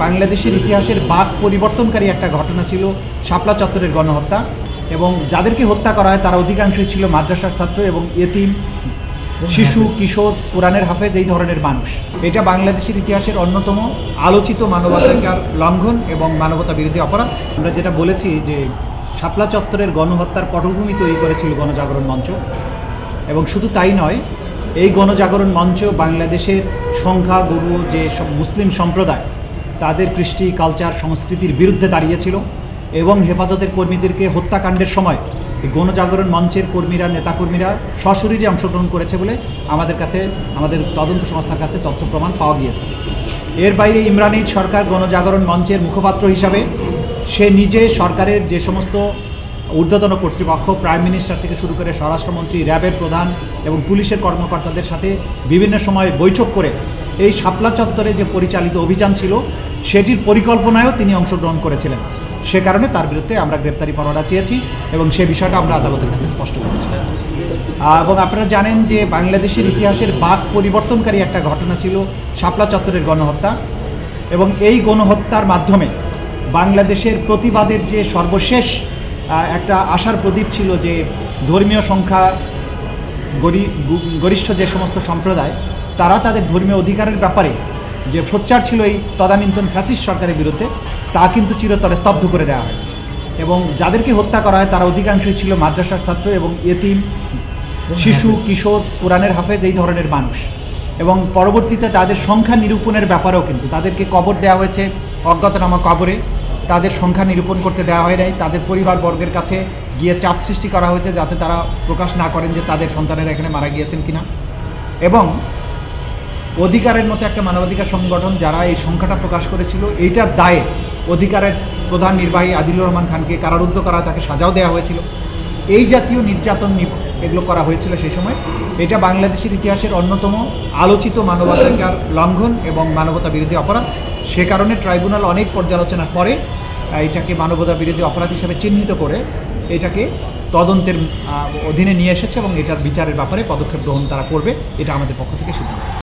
বাংলাদেশের ইতিহাসের বাক পরিবর্তনকারী একটা ঘটনা ছিল শাপলা চত্বরের গণহত্যা। এবং যাদেরকে হত্যা করা হয় তারা অধিকাংশই ছিল মাদ্রাসার ছাত্র এবং এতিম, শিশু, কিশোর, কোরআনের হাফেজ, এই ধরনের মানুষ। এটা বাংলাদেশের ইতিহাসের অন্যতম আলোচিত মানবাধিকার লঙ্ঘন এবং মানবতা বিরোধী অপরাধ। আমরা যেটা বলেছি যে শাপলা চত্বরের গণহত্যার পটভূমি তৈরি করেছিল গণজাগরণ মঞ্চ, এবং শুধু তাই নয়, এই গণজাগরণ মঞ্চ বাংলাদেশের সংখ্যাগুরু যে মুসলিম সম্প্রদায় তাদের কৃষ্টি, কালচার, সংস্কৃতির বিরুদ্ধে দাঁড়িয়েছিল এবং হেফাজতের কর্মীদেরকে হত্যাকাণ্ডের সময় এই গণজাগরণ মঞ্চের কর্মীরা, নেতাকর্মীরা সশরীরে অংশগ্রহণ করেছে বলে আমাদের তদন্ত সংস্থার কাছে তথ্য প্রমাণ পাওয়া গিয়েছে। এর বাইরে ইমরান এইচ সরকার গণজাগরণ মঞ্চের মুখপাত্র হিসাবে সে নিজে সরকারের যে সমস্ত ঊর্ধ্বতন কর্তৃপক্ষ, প্রাইম মিনিস্টার থেকে শুরু করে স্বরাষ্ট্রমন্ত্রী, র্যাবের প্রধান এবং পুলিশের কর্মকর্তাদের সাথে বিভিন্ন সময় বৈঠক করে এই শাপলা চত্বরে যে পরিচালিত অভিযান ছিল সেটির পরিকল্পনায়ও তিনি অংশগ্রহণ করেছিলেন। সে কারণে তার বিরুদ্ধে আমরা গ্রেপ্তারি পরোয়ানা চেয়েছি এবং সে বিষয়টা আমরা আদালতের কাছে স্পষ্ট করেছি। এবং আপনারা জানেন যে বাংলাদেশের ইতিহাসের বাক পরিবর্তনকারী একটা ঘটনা ছিল শাপলা চত্বরের গণহত্যা। এবং এই গণহত্যার মাধ্যমে বাংলাদেশের প্রতিবাদের যে সর্বশেষ একটা আশার প্রদীপ ছিল যে ধর্মীয় সংখ্যা গরিষ্ঠ যে সমস্ত সম্প্রদায় তারা তাদের ধর্মীয় অধিকারের ব্যাপারে যে সোচ্চার ছিল এই তদানীন্তন ফ্যাসিস্ট সরকারের বিরুদ্ধে, তা কিন্তু চিরতরে স্তব্ধ করে দেওয়া হয়। এবং যাদেরকে হত্যা করা হয় তারা অধিকাংশই ছিল মাদ্রাসার ছাত্র এবং এতিম, শিশু, কিশোর, কোরআনের হাফেজ, এই ধরনের মানুষ। এবং পরবর্তীতে তাদের সংখ্যা নিরূপণের ব্যাপারেও কিন্তু তাদেরকে কবর দেওয়া হয়েছে অজ্ঞাতনামা কবরে, তাদের সংখ্যা নিরূপণ করতে দেওয়া হয় নাই। তাদের পরিবারবর্গের কাছে গিয়ে চাপ সৃষ্টি করা হয়েছে যাতে তারা প্রকাশ না করেন যে তাদের সন্তানেরা এখানে মারা গিয়েছেন কিনা। এবং অধিকারের মতো একটা মানবাধিকার সংগঠন যারা এই সংখ্যাটা প্রকাশ করেছিল, এইটার দায়ে অধিকারের প্রধান নির্বাহী আদিলুর রহমান খানকে কারারুদ্ধ করা, তাকে সাজাও দেওয়া হয়েছিল। এই জাতীয় নির্যাতন এগুলো করা হয়েছিল সেই সময়। এটা বাংলাদেশের ইতিহাসের অন্যতম আলোচিত মানবাধিকার লঙ্ঘন এবং মানবতা বিরোধী অপরাধ। সে কারণে ট্রাইব্যুনাল অনেক পর্যালোচনার পরে এটাকে মানবতা বিরোধী অপরাধ হিসেবে চিহ্নিত করে এটাকে তদন্তের অধীনে নিয়ে এসেছে এবং এটার বিচারের ব্যাপারে পদক্ষেপ গ্রহণ তারা করবে, এটা আমাদের পক্ষ থেকে সিদ্ধান্ত।